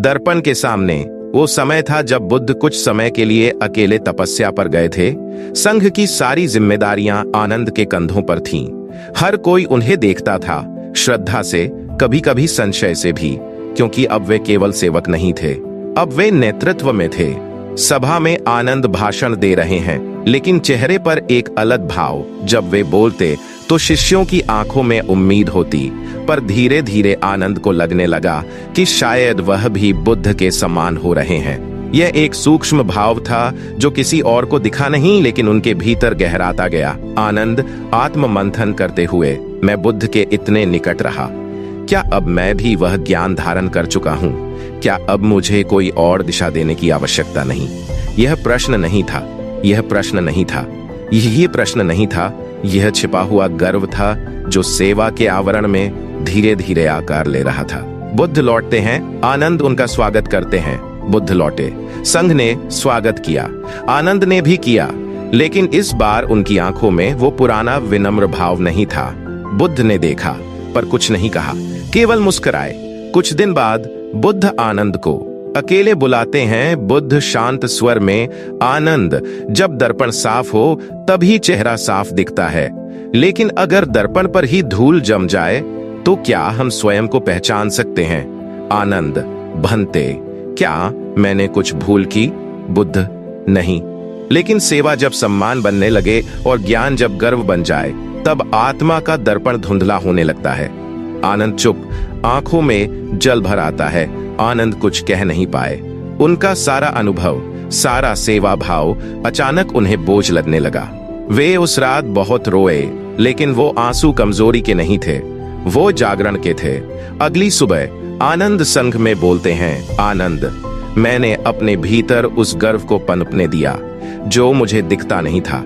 दर्पण के सामने। वो समय था जब बुद्ध कुछ समय के लिए अकेले तपस्या पर गए थे। संघ की सारी जिम्मेदारियां आनंद के कंधों पर थीं। हर कोई उन्हें देखता था, श्रद्धा से, कभी कभी संशय से भी, क्योंकि अब वे केवल सेवक नहीं थे, अब वे नेतृत्व में थे। सभा में आनंद भाषण दे रहे हैं, लेकिन चेहरे पर एक अलग भाव। जब वे बोलते तो शिष्यों की आंखों में उम्मीद होती, पर धीरे धीरे आनंद को लगने लगा कि शायद वह भी बुद्ध के समान हो रहे हैं। यह एक सूक्ष्म भाव था जो किसी और को दिखा नहीं, लेकिन उनके भीतर गहराता गया। आनंद आत्म मंथन करते हुए, मैं बुद्ध के इतने निकट रहा, क्या अब मैं भी वह ज्ञान धारण कर चुका हूँ? क्या अब मुझे कोई और दिशा देने की आवश्यकता नहीं? यह प्रश्न नहीं था, यह प्रश्न नहीं था, यही प्रश्न नहीं था, यह छिपा हुआ गर्व था जो सेवा के आवरण में धीरे धीरे आकार ले रहा था। बुद्ध लौटते हैं, आनंद उनका स्वागत करते हैं। बुद्ध लौटे, संघ ने स्वागत किया, आनंद ने भी किया, लेकिन इस बार उनकी आंखों में वो पुराना विनम्र भाव नहीं था। बुद्ध ने देखा पर कुछ नहीं कहा, केवल मुस्कुराए। कुछ दिन बाद बुद्ध आनंद को अकेले बुलाते हैं। बुद्ध शांत स्वर में, आनंद, जब दर्पण साफ हो तभी चेहरा साफ दिखता है, लेकिन अगर दर्पण पर ही धूल जम जाए तो क्या हम स्वयं को पहचान सकते हैं? आनंद, भंते, क्या मैंने कुछ भूल की? बुद्ध, नहीं, लेकिन सेवा जब सम्मान बनने लगे और ज्ञान जब गर्व बन जाए, तब आत्मा का दर्पण धुंधला होने लगता है। आनंद चुप, आंखों में जल भर आता है। आनंद कुछ कह नहीं पाए। उनका सारा अनुभव, सारा सेवा भाव अचानक उन्हें बोझ लगने लगा। वे उस रात बहुत रोए, लेकिन वो आंसू कमजोरी के नहीं थे, वो जागरण के थे। अगली सुबह आनंद संघ में बोलते हैं, आनंद, मैंने अपने भीतर उस गर्व को पनपने दिया जो मुझे दिखता नहीं था।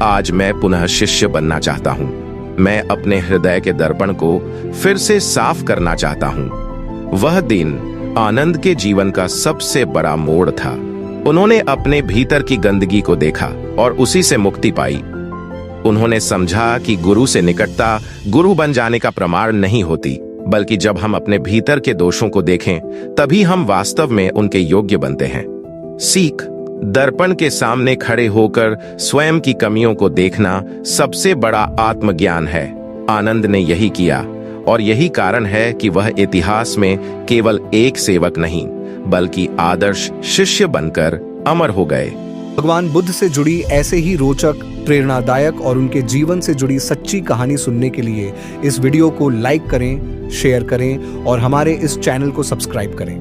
आज मैं पुनः शिष्य बनना चाहता हूँ। मैं अपने हृदय के दर्पण को फिर से साफ करना चाहता हूँ। वह दिन आनंद के जीवन का सबसे बड़ा मोड़ था। उन्होंने अपने भीतर की गंदगी को देखा और उसी से मुक्ति पाई। उन्होंने समझा कि गुरु से निकटता गुरु बन जाने का प्रमाण नहीं होती, बल्कि जब हम अपने भीतर के दोषों को देखें तभी हम वास्तव में उनके योग्य बनते हैं। सीख, दर्पण के सामने खड़े होकर स्वयं की कमियों को देखना सबसे बड़ा आत्मज्ञान है। आनंद ने यही किया और यही कारण है कि वह इतिहास में केवल एक सेवक नहीं, बल्कि आदर्श शिष्य बनकर अमर हो गए। भगवान बुद्ध से जुड़ी ऐसे ही रोचक, प्रेरणादायक और उनके जीवन से जुड़ी सच्ची कहानी सुनने के लिए इस वीडियो को लाइक करें, शेयर करें और हमारे इस चैनल को सब्सक्राइब करें।